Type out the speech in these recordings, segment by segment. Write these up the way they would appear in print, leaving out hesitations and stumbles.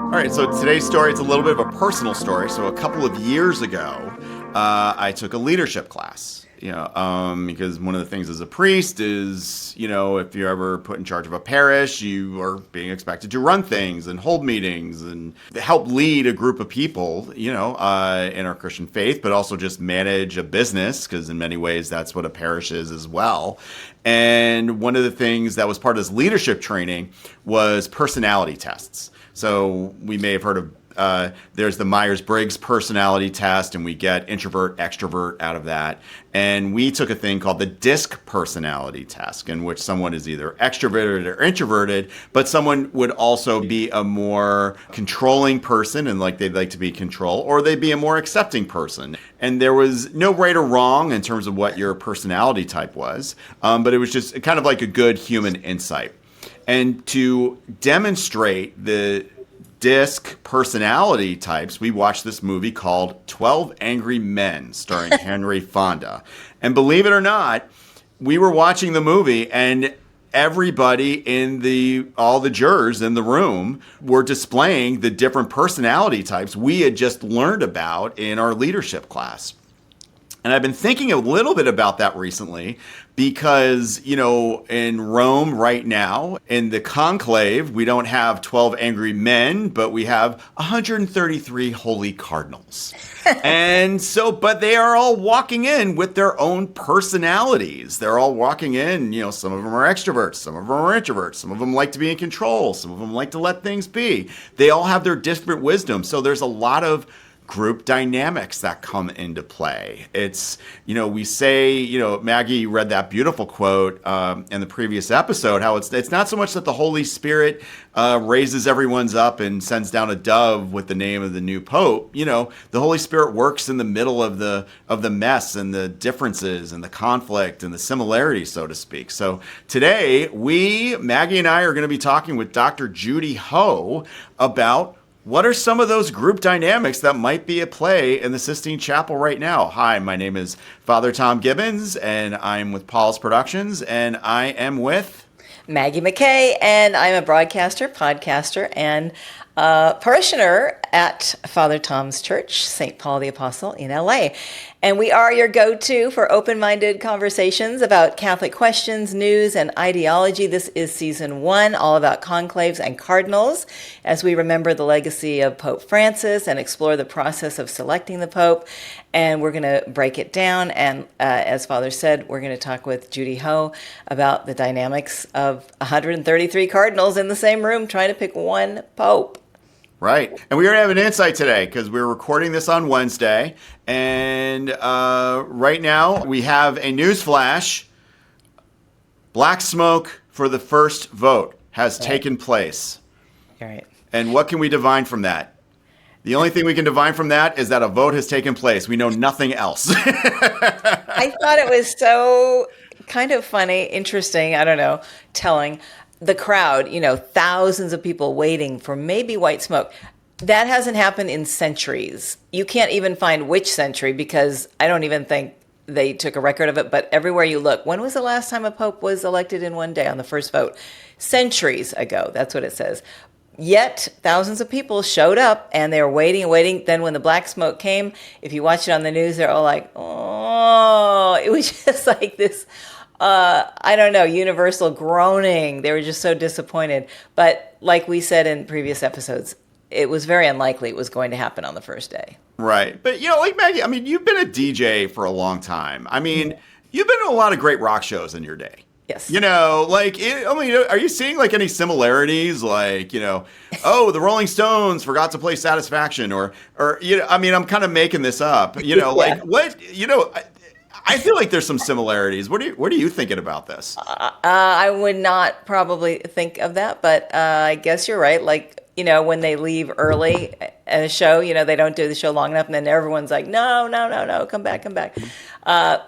All right, so today's story, it's a little bit of a personal story. So a couple of years ago, I took a leadership class, because one of the things as a priest is, if you're ever put in charge of a parish, you are being expected to run things and hold meetings and help lead a group of people, in our Christian faith, but also just manage a business, because in many ways that's what a parish is as well. And one of the things that was part of this leadership training was personality tests. So we may have heard of, there's the Myers-Briggs personality test, and we get introvert, extrovert out of that. And we took a thing called the DISC personality test, in which someone is either extroverted or introverted, but someone would also be a more controlling person and they'd like to be controlled, or they'd be a more accepting person. And there was no right or wrong in terms of what your personality type was, but it was just kind of like a good human insight. And to demonstrate the DISC personality types, we watched this movie called 12 Angry Men, starring Henry Fonda. And believe it or not, we were watching the movie, and everybody all the jurors in the room were displaying the different personality types we had just learned about in our leadership class. And I've been thinking a little bit about that recently because, in Rome right now, in the Conclave, we don't have 12 angry men, but we have 133 holy cardinals. And so, but they are all walking in with their own personalities. They're all walking in, some of them are extroverts, some of them are introverts, some of them like to be in control, some of them like to let things be. They all have their different wisdom. So there's a lot of group dynamics that come into play. It's, we say, Maggie read that beautiful quote in the previous episode, how it's not so much that the Holy Spirit raises everyone's up and sends down a dove with the name of the new Pope. The Holy Spirit works in the middle of the mess and the differences and the conflict and the similarities, so to speak. So today, Maggie and I are going to be talking with Dr. Judy Ho about what are some of those group dynamics that might be at play in the Sistine Chapel right now? Hi, my name is Father Tom Gibbons, and I'm with Paul's Productions, and I am with Maggie McKay, and I'm a broadcaster, podcaster, and parishioner at Father Tom's Church, St. Paul the Apostle in LA. And we are your go-to for open-minded conversations about Catholic questions, news, and ideology. This is season 1, all about conclaves and cardinals, as we remember the legacy of Pope Francis and explore the process of selecting the Pope. And we're going to break it down. And as Father said, we're going to talk with Judy Ho about the dynamics of 133 cardinals in the same room trying to pick one Pope. Right. And we already have an insight today because we're recording this on Wednesday. And right now we have a news flash. Black smoke for the first vote has taken place. All right. And what can we divine from that? The only thing we can divine from that is that a vote has taken place. We know nothing else. I thought it was so kind of funny, interesting, telling. The crowd, thousands of people waiting for maybe white smoke. That hasn't happened in centuries. You can't even find which century because I don't even think they took a record of it. But everywhere you look, when was the last time a pope was elected in one day on the first vote? Centuries ago. That's what it says. Yet thousands of people showed up and they were waiting and waiting. Then when the black smoke came, if you watch it on the news, they're all like, oh, it was just like this. Universal groaning. They were just so disappointed. But like we said in previous episodes, it was very unlikely it was going to happen on the first day. Right. But, like Maggie, you've been a DJ for a long time. You've been to a lot of great rock shows in your day. Yes. Are you seeing any similarities? The Rolling Stones forgot to play Satisfaction or I'm kind of making this up, Yeah. I feel like there's some similarities. What are you thinking about this? I would not probably think of that, but I guess you're right. When they leave early at a show, they don't do the show long enough, and then everyone's like, no, come back.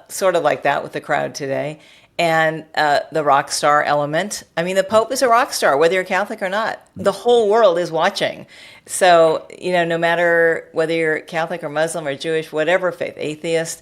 Sort of like that with the crowd today. And the rock star element. The Pope is a rock star, whether you're Catholic or not. The whole world is watching. So, no matter whether you're Catholic or Muslim or Jewish, whatever faith, atheist,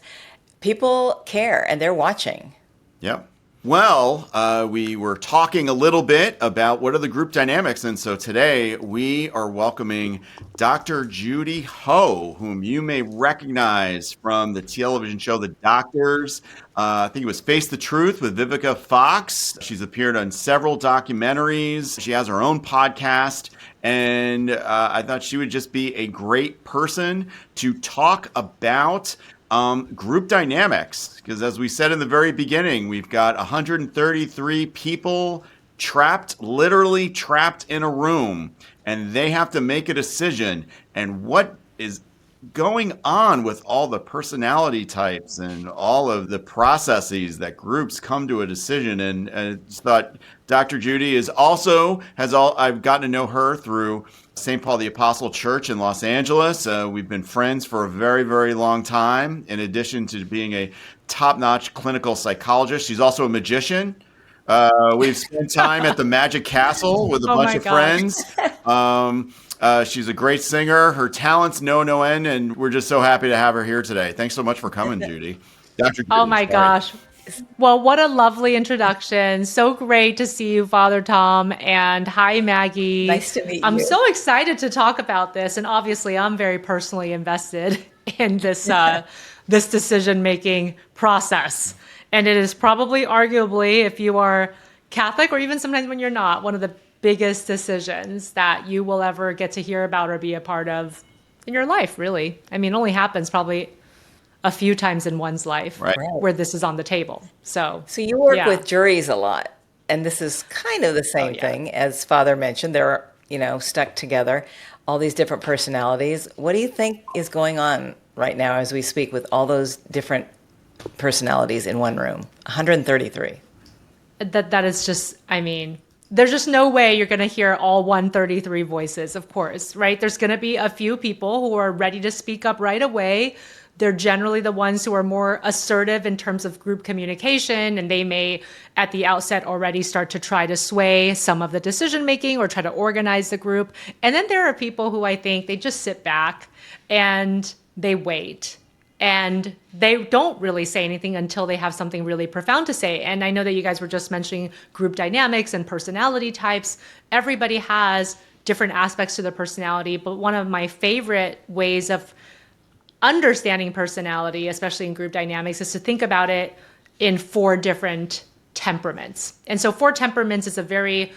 people care and they're watching. Yeah. Well, we were talking a little bit about what are the group dynamics, and so today we are welcoming Dr. Judy Ho, whom you may recognize from the television show The Doctors. I think it was Face the Truth with Vivica Fox. She's appeared on several documentaries. She has her own podcast, and I thought she would just be a great person to talk about group dynamics, because as we said in the very beginning, we've got 133 people literally trapped in a room, and they have to make a decision. And what is going on with all the personality types and all of the processes that groups come to a decision? And I just thought Dr. Judy I've gotten to know her through St. Paul the Apostle Church in Los Angeles. We've been friends for a very, very long time. In addition to being a top-notch clinical psychologist, she's also a magician. We've spent time at the Magic Castle with a bunch of friends. She's a great singer. Her talents know no end, and we're just so happy to have her here today. Thanks so much for coming, Judy. Dr. Judy, oh my gosh. Well, what a lovely introduction. So great to see you, Father Tom. And hi, Maggie. Nice to meet you. I'm so excited to talk about this. And obviously, I'm very personally invested in this this decision-making process. And it is probably, arguably, if you are Catholic or even sometimes when you're not, one of the biggest decisions that you will ever get to hear about or be a part of in your life, really. I mean, it only happens probably a few times in one's life where this is on the table. So you work with juries a lot, and this is kind of the same thing as Father mentioned. They're, stuck together, all these different personalities. What do you think is going on right now as we speak with all those different personalities in one room? 133. That is just, there's just no way you're going to hear all 133 voices, of course, right? There's going to be a few people who are ready to speak up right away. They're generally the ones who are more assertive in terms of group communication, and they may at the outset already start to try to sway some of the decision making or try to organize the group. And then there are people who I think they just sit back and they wait. And they don't really say anything until they have something really profound to say. And I know that you guys were just mentioning group dynamics and personality types. Everybody has different aspects to their personality, but one of my favorite ways of understanding personality, especially in group dynamics, is to think about it in 4 different temperaments. And so 4 temperaments is a very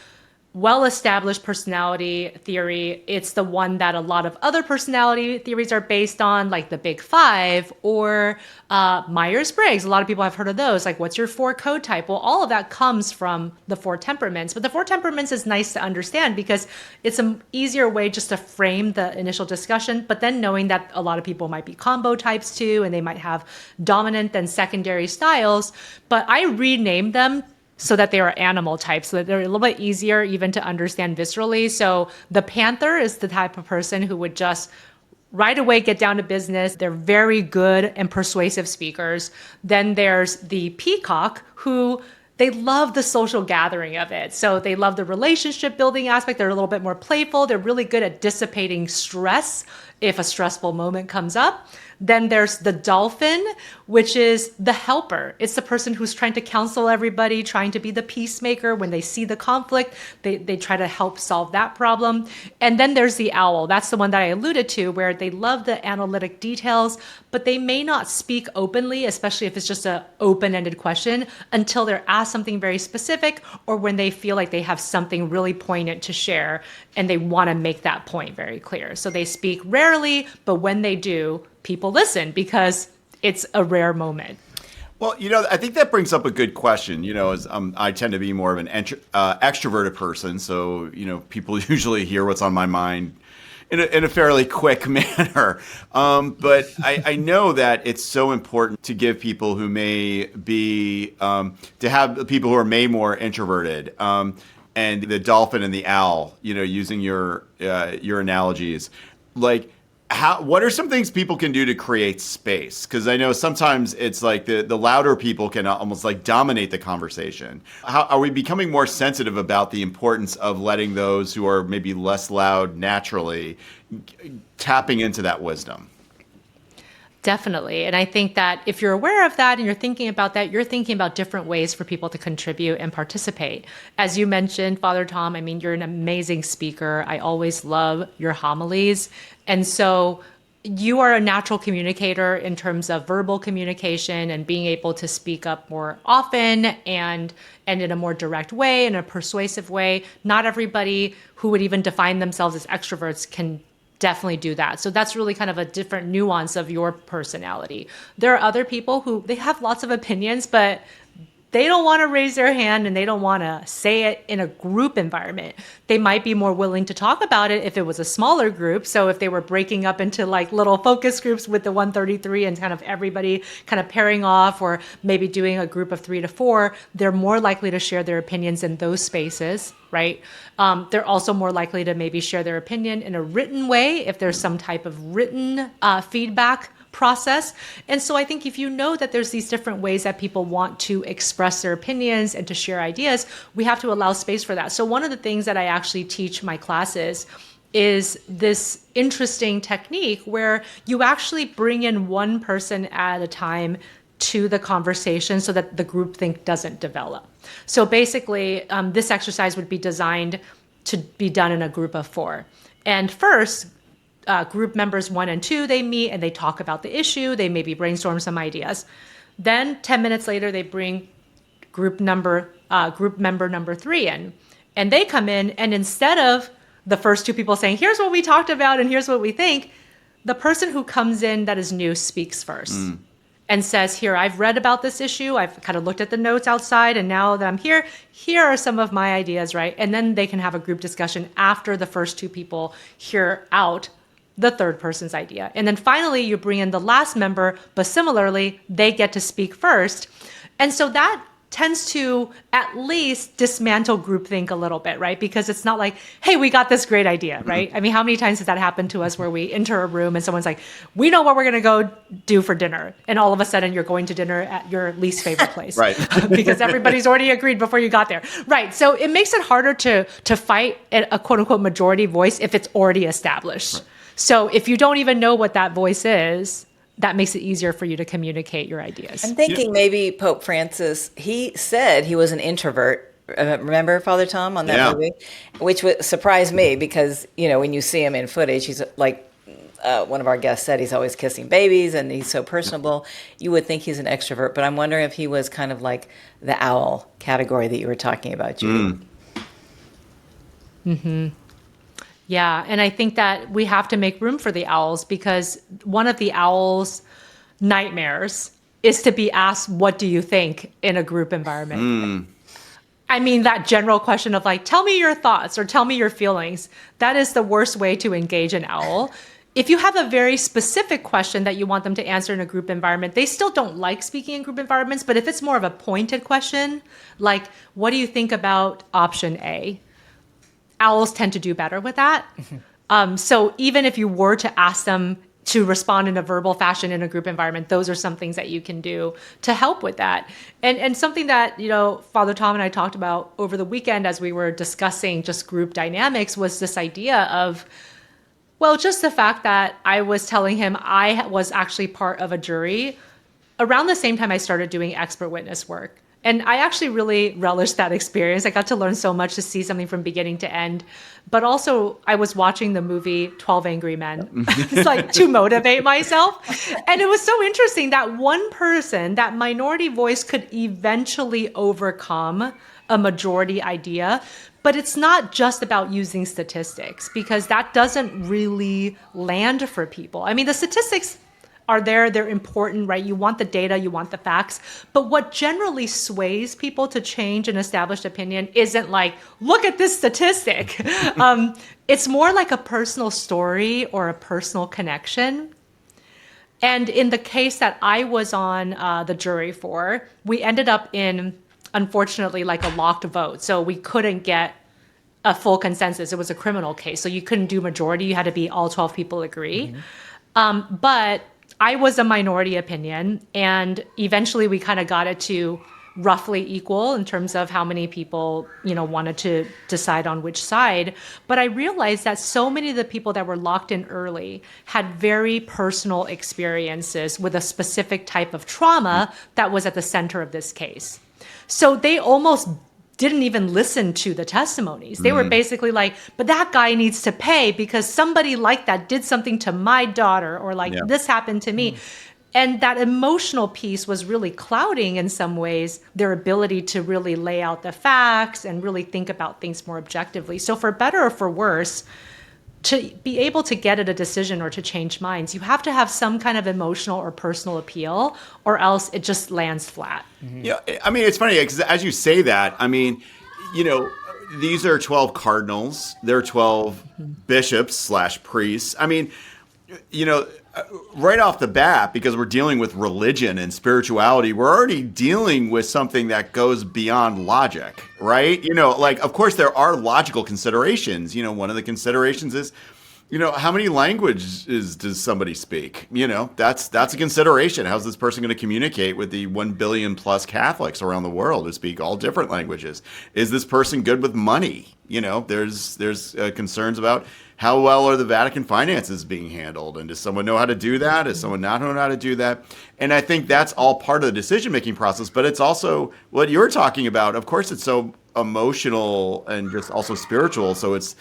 well-established personality theory. It's the one that a lot of other personality theories are based on, like the Big Five or Myers-Briggs. A lot of people have heard of those. Like, what's your 4 code type? Well, all of that comes from the 4 temperaments. But the 4 temperaments is nice to understand because it's an easier way just to frame the initial discussion. But then knowing that a lot of people might be combo types too, and they might have dominant and secondary styles. But I renamed them so that they are animal types, so that they're a little bit easier even to understand viscerally. So the panther is the type of person who would just right away get down to business. They're very good and persuasive speakers. Then there's the peacock, who they love the social gathering of it. So they love the relationship building aspect. They're a little bit more playful. They're really good at dissipating stress if a stressful moment comes up. Then there's the dolphin, which is the helper. It's the person who's trying to counsel everybody, trying to be the peacemaker. When they see the conflict, they try to help solve that problem. And then there's the owl. That's the one that I alluded to, where they love the analytic details, but they may not speak openly, especially if it's just an open-ended question, until they're asked something very specific or when they feel like they have something really poignant to share and they want to make that point very clear. So they speak rarely, but when they do, people listen because it's a rare moment. Well, I think that brings up a good question. As I tend to be more of an extroverted person, so people usually hear what's on my mind in a fairly quick manner. But I know that it's so important to give people who may be to have people who are more introverted. And the dolphin and the owl, using your analogies, like. What are some things people can do to create space? Because I know sometimes it's like the louder people can almost like dominate the conversation. How are we becoming more sensitive about the importance of letting those who are maybe less loud naturally tapping into that wisdom? Definitely. And I think that if you're aware of that and you're thinking about that, you're thinking about different ways for people to contribute and participate. As you mentioned, Father Tom, I mean, you're an amazing speaker. I always love your homilies. And so you are a natural communicator in terms of verbal communication and being able to speak up more often and in a more direct way, in a persuasive way. Not everybody who would even define themselves as extroverts can definitely do that. So that's really kind of a different nuance of your personality. There are other people who they have lots of opinions, but they don't want to raise their hand and they don't want to say it in a group environment. They might be more willing to talk about it if it was a smaller group. So if they were breaking up into like little focus groups with the 133 and kind of everybody kind of pairing off, or maybe doing a group of 3 to 4, they're more likely to share their opinions in those spaces, right? They're also more likely to maybe share their opinion in a written way if there's some type of written feedback process. And so I think if you know that there's these different ways that people want to express their opinions and to share ideas, we have to allow space for that. So one of the things that I actually teach my classes is this interesting technique where you actually bring in one person at a time to the conversation so that the groupthink doesn't develop. So basically, this exercise would be designed to be done in a group of 4. And first, group members 1 and 2, they meet and they talk about the issue. They maybe brainstorm some ideas. Then 10 minutes later, they bring group member number 3 in, and they come in, and instead of the first 2 people saying, here's what we talked about and here's what we think, the person who comes in that is new speaks first and says, here, I've read about this issue. I've kind of looked at the notes outside, and now that I'm here, here are some of my ideas, right? And then they can have a group discussion after the first 2 people hear out the third person's idea. And then finally, you bring in the last member, but similarly, they get to speak first. And so that tends to at least dismantle groupthink a little bit, right? Because it's not like, hey, we got this great idea, right? I mean, how many times has that happened to us where we enter a room and someone's like, we know what we're going to go do for dinner. And all of a sudden you're going to dinner at your least favorite place. Right. Because everybody's already agreed before you got there. Right. So it makes it harder to fight a quote unquote majority voice if it's already established. Right. So if you don't even know what that voice is, that makes it easier for you to communicate your ideas. I'm thinking maybe Pope Francis, he said he was an introvert. Remember Father Tom on that movie? Which surprised me because, you know, when you see him in footage, he's like, one of our guests said, he's always kissing babies and he's so personable. You would think he's an extrovert, but I'm wondering if he was kind of like the owl category that you were talking about, Judy. Mm-hmm. Yeah, and I think that we have to make room for the owls because one of the owls' nightmares is to be asked, what do you think in a group environment? I mean, that general question of like, tell me your thoughts or tell me your feelings. That is the worst way to engage an owl. If you have a very specific question that you want them to answer in a group environment, they still don't like speaking in group environments, but if it's more of a pointed question, like, what do you think about option A? Owls tend to do better with that. So even if you were to ask them to respond in a verbal fashion in a group environment, those are some things that you can do to help with that. And something that, you know, Father Tom and I talked about over the weekend as we were discussing just group dynamics was this idea of, well, just the fact that I was telling him I was actually part of a jury around the same time I started doing expert witness work. And I actually really relished that experience. I got to learn so much, to see something from beginning to end. But also, I was watching the movie 12 Angry Men. It's like to motivate myself. And it was so interesting that one person, that minority voice, could eventually overcome a majority idea. But it's not just about using statistics, because that doesn't really land for people. I mean, the statistics are there, they're important, right? You want the data, you want the facts. But what generally sways people to change an established opinion isn't like, look at this statistic. It's more like a personal story or a personal connection. And in the case that I was on the jury for, we ended up in, unfortunately, like a locked vote. So we couldn't get a full consensus. It was a criminal case. So you couldn't do majority. You had to be all 12 people agree. But I was a minority opinion, and eventually we kind of got it to roughly equal in terms of how many people, wanted to decide on which side. But I realized that so many of the people that were locked in early had very personal experiences with a specific type of trauma that was at the center of this case. So they almost didn't even listen to the testimonies. They were basically like, but that guy needs to pay because somebody like that did something to my daughter, or like this happened to me. And that emotional piece was really clouding in some ways their ability to really lay out the facts and really think about things more objectively. So for better or for worse, to be able to get at a decision or to change minds, you have to have some kind of emotional or personal appeal, or else it just lands flat. Yeah, I mean, it's funny because as you say that, I mean, these are 12 cardinals. They're 12 bishops / priests. I mean, right off the bat, because we're dealing with religion and spirituality, we're already dealing with something that goes beyond logic, right? Of course, there are logical considerations. One of the considerations is, how many languages does somebody speak? That's a consideration. How's this person going to communicate with the 1 billion plus Catholics around the world who speak all different languages? Is this person good with money? There's concerns about how well are the Vatican finances being handled? And does someone know how to do that? Does someone not know how to do that? And I think that's all part of the decision-making process, but it's also what you're talking about. Of course, it's so emotional and just also spiritual. So it's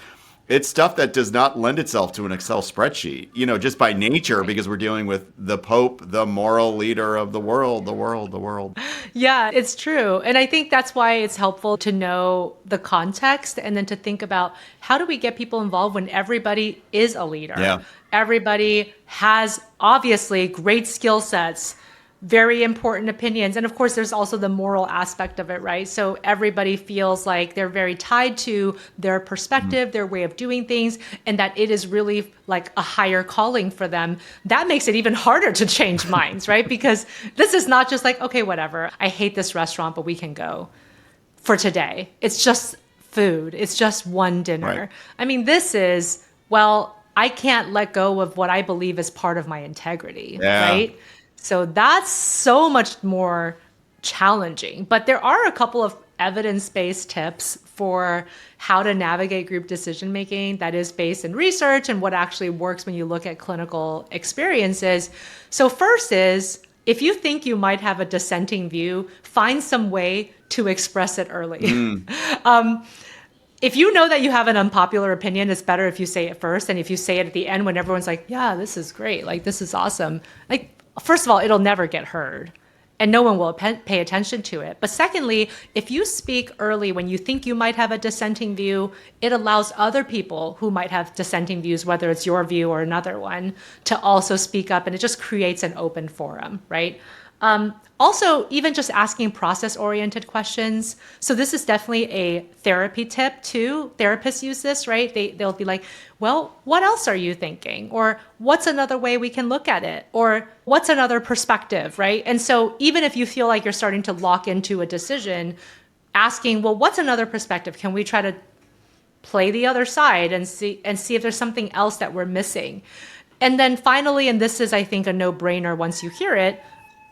stuff that does not lend itself to an Excel spreadsheet, just by nature, because we're dealing with the Pope, the moral leader of the world. Yeah, it's true. And I think that's why it's helpful to know the context and then to think about how do we get people involved when everybody is a leader? Yeah. Everybody has obviously great skill sets, very important opinions. And of course, there's also the moral aspect of it, right? So everybody feels like they're very tied to their perspective, their way of doing things, and that it is really like a higher calling for them. That makes it even harder to change minds, right? Because this is not just like, okay, whatever, I hate this restaurant, but we can go for today. It's just food. It's just one dinner. Right. I mean, this is, I can't let go of what I believe is part of my integrity, right? So that's so much more challenging. But there are a couple of evidence-based tips for how to navigate group decision-making that is based in research and what actually works when you look at clinical experiences. So first is, if you think you might have a dissenting view, find some way to express it early. If you know that you have an unpopular opinion, it's better if you say it first. And if you say it at the end when everyone's like, yeah, this is great, like this is awesome. Like, first of all, it'll never get heard and no one will pay attention to it. But secondly, if you speak early when you think you might have a dissenting view, it allows other people who might have dissenting views, whether it's your view or another one, to also speak up, and it just creates an open forum, right? Also, even just asking process-oriented questions. So this is definitely a therapy tip too. Therapists use this, right? They'll be like, well, what else are you thinking? Or what's another way we can look at it? Or what's another perspective, right? And so even if you feel like you're starting to lock into a decision, asking, well, what's another perspective? Can we try to play the other side and see if there's something else that we're missing? And then finally, and this is, I think, a no-brainer once you hear it,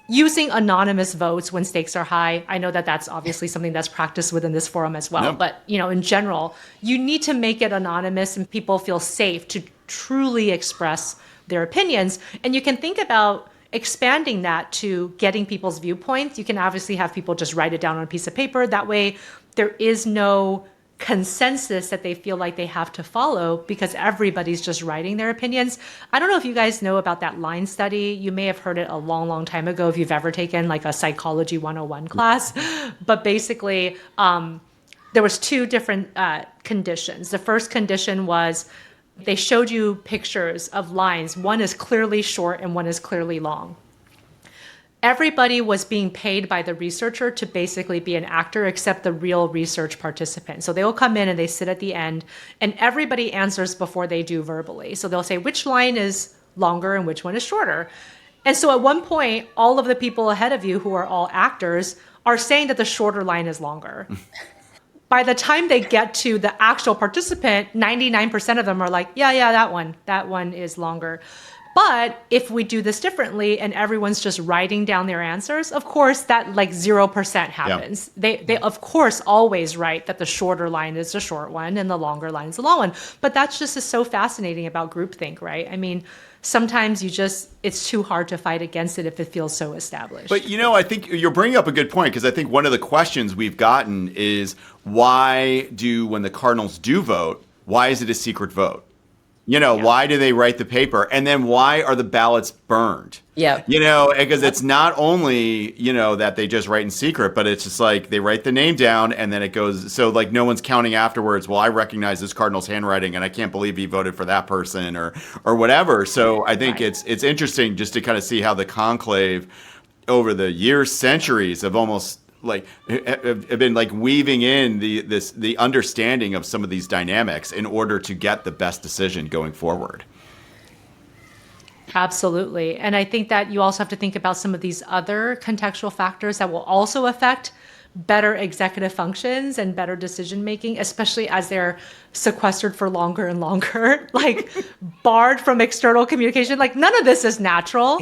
using anonymous votes when stakes are high. I know that that's obviously something that's practiced within this forum as well. Yep. But, in general, you need to make it anonymous and people feel safe to truly express their opinions. And you can think about expanding that to getting people's viewpoints. You can obviously have people just write it down on a piece of paper. That way, there is no consensus that they feel like they have to follow because everybody's just writing their opinions. I don't know if you guys know about that line study. You may have heard it a long, long time ago if you've ever taken like a psychology 101 class. But basically, there was two different conditions. The first condition was they showed you pictures of lines. One is clearly short and one is clearly long. Everybody was being paid by the researcher to basically be an actor except the real research participant. So they'll come in and they sit at the end and everybody answers before they do verbally. So they'll say which line is longer and which one is shorter. And so at one point, all of the people ahead of you who are all actors are saying that the shorter line is longer. By the time they get to the actual participant, 99% of them are like, yeah, that one is longer. But if we do this differently and everyone's just writing down their answers, of course, that like 0% happens. Yeah. They of course always write that the shorter line is the short one and the longer line is the long one. But that's just is so fascinating about groupthink, right? I mean, sometimes it's too hard to fight against it if it feels so established. But, I think you're bringing up a good point, because I think one of the questions we've gotten is, when the Cardinals do vote, why is it a secret vote? Why do they write the paper? And then why are the ballots burned? Yeah. Because it's not only, that they just write in secret, but it's just like they write the name down and then it goes. So like no one's counting afterwards. Well, I recognize this Cardinal's handwriting and I can't believe he voted for that person or whatever. So I think it's interesting just to kind of see how the conclave over the years, centuries of almost have been like weaving in the understanding of some of these dynamics in order to get the best decision going forward. Absolutely. And I think that you also have to think about some of these other contextual factors that will also affect better executive functions and better decision making, especially as they're sequestered for longer and longer, like barred from external communication. Like none of this is natural.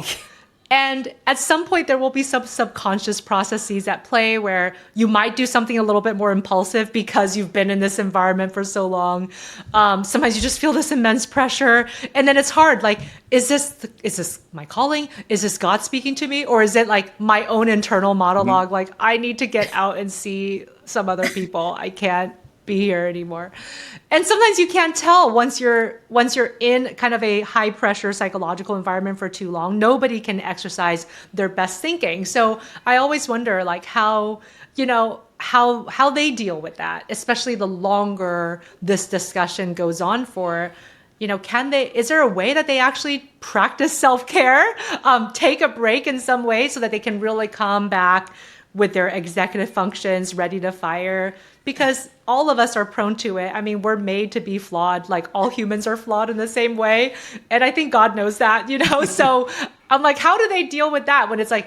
And at some point, there will be some subconscious processes at play where you might do something a little bit more impulsive because you've been in this environment for so long. Sometimes you just feel this immense pressure. And then it's hard. Like, is this my calling? Is this God speaking to me? Or is it like my own internal monologue? Mm-hmm. Like, I need to get out and see some other people. I can't be here anymore. And sometimes you can't tell once you're in kind of a high pressure psychological environment for too long. Nobody can exercise their best thinking. So I always wonder like how they deal with that, especially the longer this discussion goes on for. Is there a way that they actually practice self-care, take a break in some way so that they can really come back with their executive functions ready to fire? Because all of us are prone to it. I mean, we're made to be flawed. Like all humans are flawed in the same way. And I think God knows that, So I'm like, how do they deal with that when it's like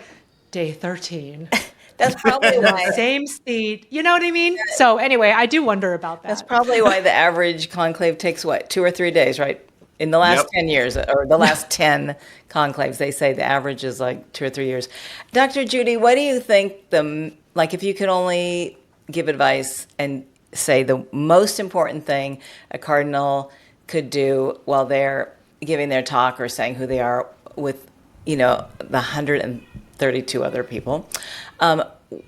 day 13? That's probably why. Same seat. You know what I mean? So anyway, I do wonder about that. That's probably why the average conclave takes 2 or 3 days, right? In the last 10 years, or the last 10 conclaves, they say the average is like 2 or 3 years. Dr. Judy, what do you think if you could only give advice and say the most important thing a cardinal could do while they're giving their talk or saying who they are with, the 132 other people,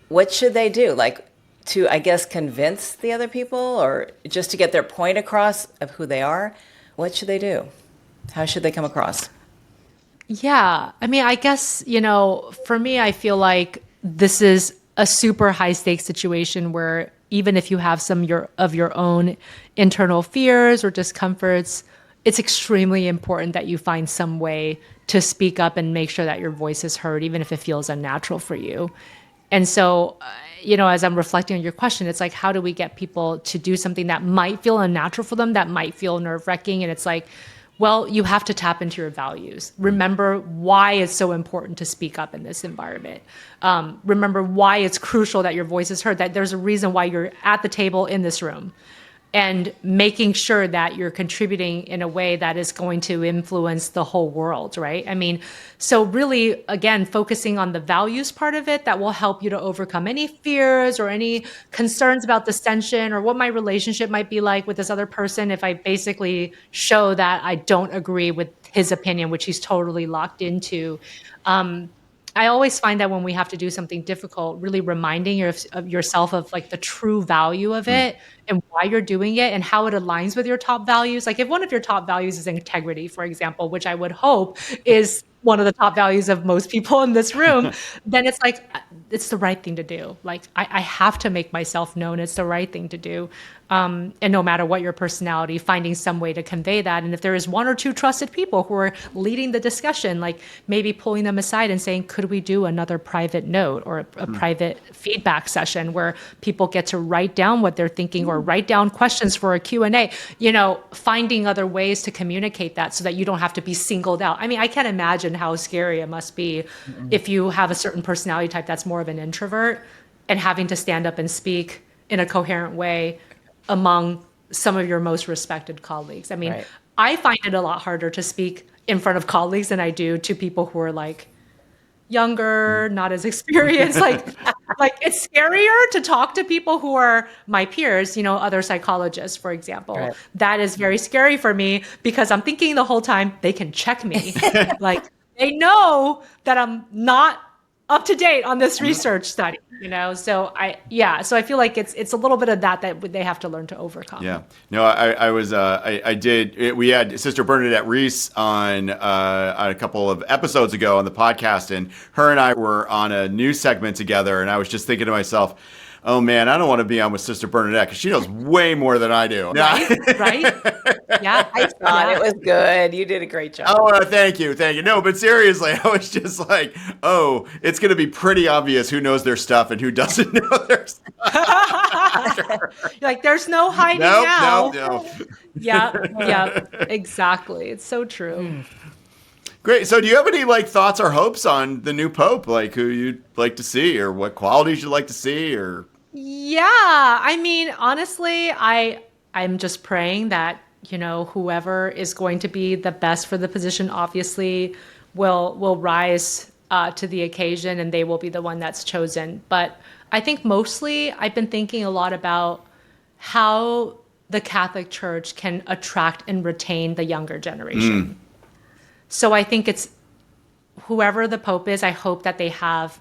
what should they do? Like to, I guess, convince the other people or just to get their point across of who they are? What should they do? How should they come across? Yeah. I mean, I guess, for me, I feel like this is a super high stakes situation where even if you have some of your own internal fears or discomforts, it's extremely important that you find some way to speak up and make sure that your voice is heard, even if it feels unnatural for you. And so, as I'm reflecting on your question, it's like, how do we get people to do something that might feel unnatural for them, that might feel nerve-wracking? And it's like, well, you have to tap into your values. Remember why it's so important to speak up in this environment. Remember why it's crucial that your voice is heard, that there's a reason why you're at the table in this room. And making sure that you're contributing in a way that is going to influence the whole world, right? I mean, so really, again, focusing on the values part of it that will help you to overcome any fears or any concerns about dissension or what my relationship might be like with this other person if I basically show that I don't agree with his opinion, which he's totally locked into. I always find that when we have to do something difficult, really reminding yourself of like the true value of it and why you're doing it and how it aligns with your top values. Like if one of your top values is integrity, for example, which I would hope is one of the top values of most people in this room, then it's like, it's the right thing to do. Like I have to make myself known. It's the right thing to do. And no matter what your personality, finding some way to convey that. And if there is one or two trusted people who are leading the discussion, like maybe pulling them aside and saying, could we do another private note or a private feedback session where people get to write down what they're thinking or write down questions for a Q&A, finding other ways to communicate that so that you don't have to be singled out. I mean, I can't imagine how scary it must be if you have a certain personality type that's more of an introvert and having to stand up and speak in a coherent way among some of your most respected colleagues. I mean, right. I find it a lot harder to speak in front of colleagues than I do to people who are like younger, not as experienced. like it's scarier to talk to people who are my peers, other psychologists, for example. Right. That is very scary for me because I'm thinking the whole time they can check me. Like they know that I'm not up to date on this research study, So I feel like it's a little bit of that they have to learn to overcome. Yeah. No, we had Sister Bernadette Reese on a couple of episodes ago on the podcast, and her and I were on a news segment together, and I was just thinking to myself, oh man, I don't want to be on with Sister Bernadette because she knows way more than I do. Right? Yeah. I thought it was good. You did a great job. Oh, thank you. No, but seriously, I was just like, oh, it's going to be pretty obvious who knows their stuff and who doesn't know their stuff. You're like, there's no hiding now. No. Yeah, exactly. It's so true. Great. So do you have any thoughts or hopes on the new Pope, who you'd like to see or what qualities you'd like to see or? Yeah. I mean, honestly, I'm just praying that, whoever is going to be the best for the position, obviously will rise to the occasion and they will be the one that's chosen. But I think mostly I've been thinking a lot about how the Catholic Church can attract and retain the younger generation. So I think it's whoever the Pope is, I hope that they have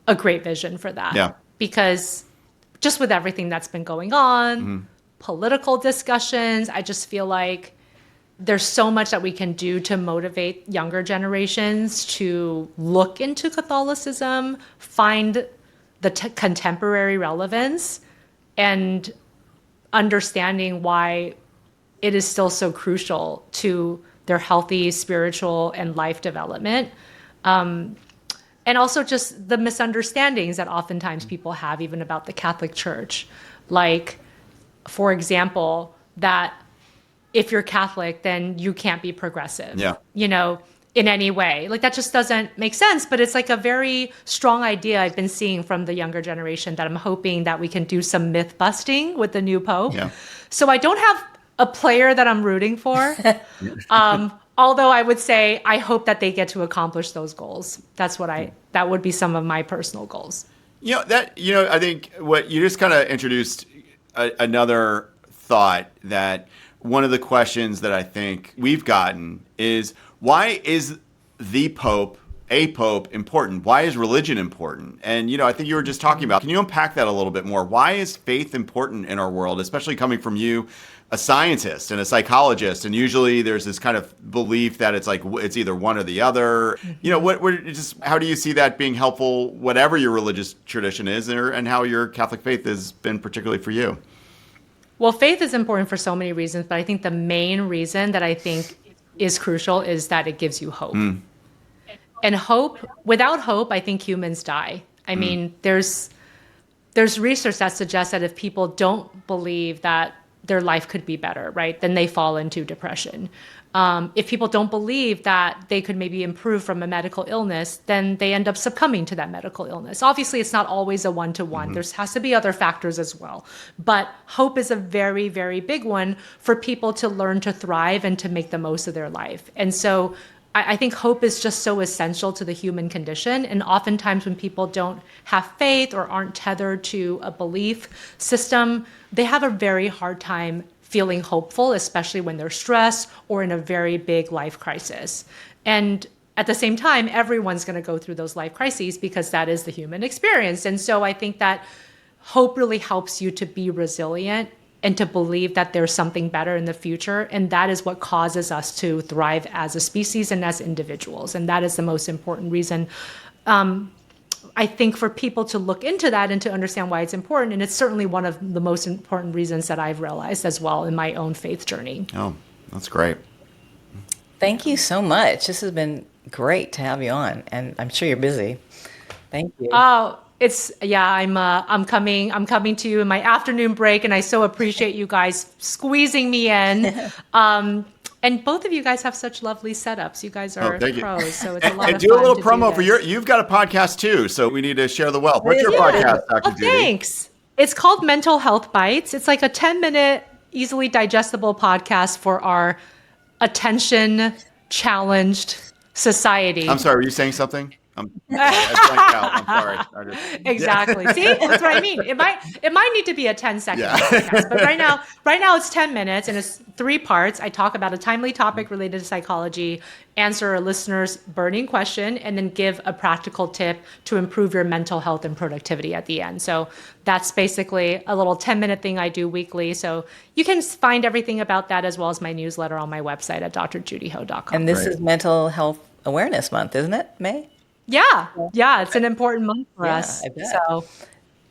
a great vision for that. Yeah. Because just with everything that's been going on, political discussions, I just feel like there's so much that we can do to motivate younger generations to look into Catholicism, find the contemporary relevance, and understanding why it is still so crucial to their healthy spiritual and life development. And also just the misunderstandings that oftentimes people have even about the Catholic Church. Like, for example, that if you're Catholic, then you can't be progressive, in any way. Like, that just doesn't make sense, but it's like a very strong idea I've been seeing from the younger generation that I'm hoping that we can do some myth busting with the new Pope. Yeah. So I don't have a player that I'm rooting for. Although I would say I hope that they get to accomplish those goals. That would be some of my personal goals. I think what you just kind of introduced another thought that one of the questions that I think we've gotten is, why is the Pope, a Pope, important? Why is religion important? And, I think you were just talking about, can you unpack that a little bit more? Why is faith important in our world, especially coming from you, a scientist and a psychologist, and usually there's this kind of belief that it's it's either one or the other. How do you see that being helpful, whatever your religious tradition is, and how your Catholic faith has been particularly for you? Well, faith is important for so many reasons, but I think the main reason that I think is crucial is that it gives you hope. And without hope, I think humans die. I mean, there's research that suggests that if people don't believe that their life could be better, right, then they fall into depression. If people don't believe that they could maybe improve from a medical illness, then they end up succumbing to that medical illness. Obviously, it's not always a one-to-one. There has to be other factors as well. But hope is a very, very big one for people to learn to thrive and to make the most of their life. And so I think hope is just so essential to the human condition. And oftentimes when people don't have faith or aren't tethered to a belief system, they have a very hard time feeling hopeful, especially when they're stressed or in a very big life crisis. And at the same time, everyone's going to go through those life crises because that is the human experience. And so I think that hope really helps you to be resilient and to believe that there's something better in the future. And that is what causes us to thrive as a species and as individuals. And that is the most important reason, I think, for people to look into that and to understand why it's important. And it's certainly one of the most important reasons that I've realized as well in my own faith journey. Oh, that's great. Thank you so much. This has been great to have you on. And I'm sure you're busy. Thank you. Oh, I'm coming to you in my afternoon break, and I so appreciate you guys squeezing me in. And both of you guys have such lovely setups. You guys are pros, so it's a lot of fun. Do a little promo for you've got a podcast too, so we need to share the wealth. What's your podcast, Dr. Judy? Thanks. It's called Mental Health Bites. It's like a 10-minute, easily digestible podcast for our attention challenged society. I'm sorry, were you saying something? I blanked out. I'm sorry. Exactly. See, that's what I mean. It might need to be a 10-second podcast, but right now it's 10 minutes and it's 3 parts. I talk about a timely topic related to psychology, answer a listener's burning question, and then give a practical tip to improve your mental health and productivity at the end. So that's basically a little 10-minute thing I do weekly. So you can find everything about that as well as my newsletter on my website at drjudyho.com. And this is Mental Health Awareness Month, isn't it, May? Yeah, it's an important month for us. I bet. So,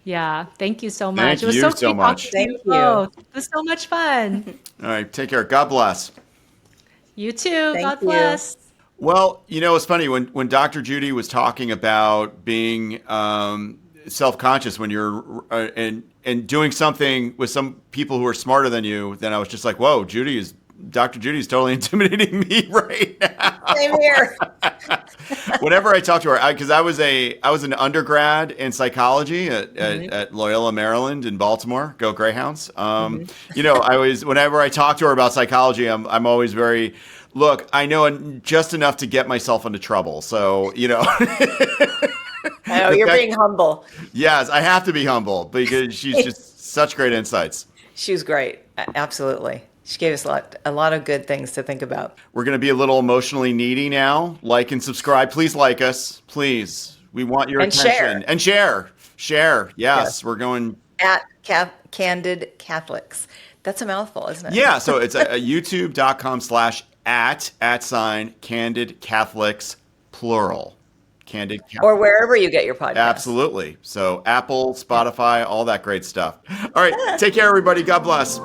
yeah, thank you so much. Thank It was you so so great much. talking to Thank you you. both. It was so much fun. All right, take care. God bless. You too. Thank God you. bless. Well, it's funny when Dr. Judy was talking about being self-conscious when you're and doing something with some people who are smarter than you, then I was just like, whoa, Dr. Judy's totally intimidating me right now. Same here. Whenever I talk to her, because I was an undergrad in psychology at Loyola Maryland in Baltimore. Go Greyhounds! Whenever I talk to her about psychology, I'm always very, look, I know just enough to get myself into trouble. So I know, you're being humble. Yes, I have to be humble because she's just such great insights. She was great. Absolutely. She gave us a lot of good things to think about. We're going to be a little emotionally needy now. Like and subscribe. Please like us. Please. We want your attention. And share. Share. Yes. We're going. At Candid Catholics. That's a mouthful, isn't it? Yeah. So it's youtube.com/@Candid Catholics, plural. Candid Catholics. Or wherever you get your podcast. Absolutely. So Apple, Spotify, all that great stuff. All right. Take care, everybody. God bless.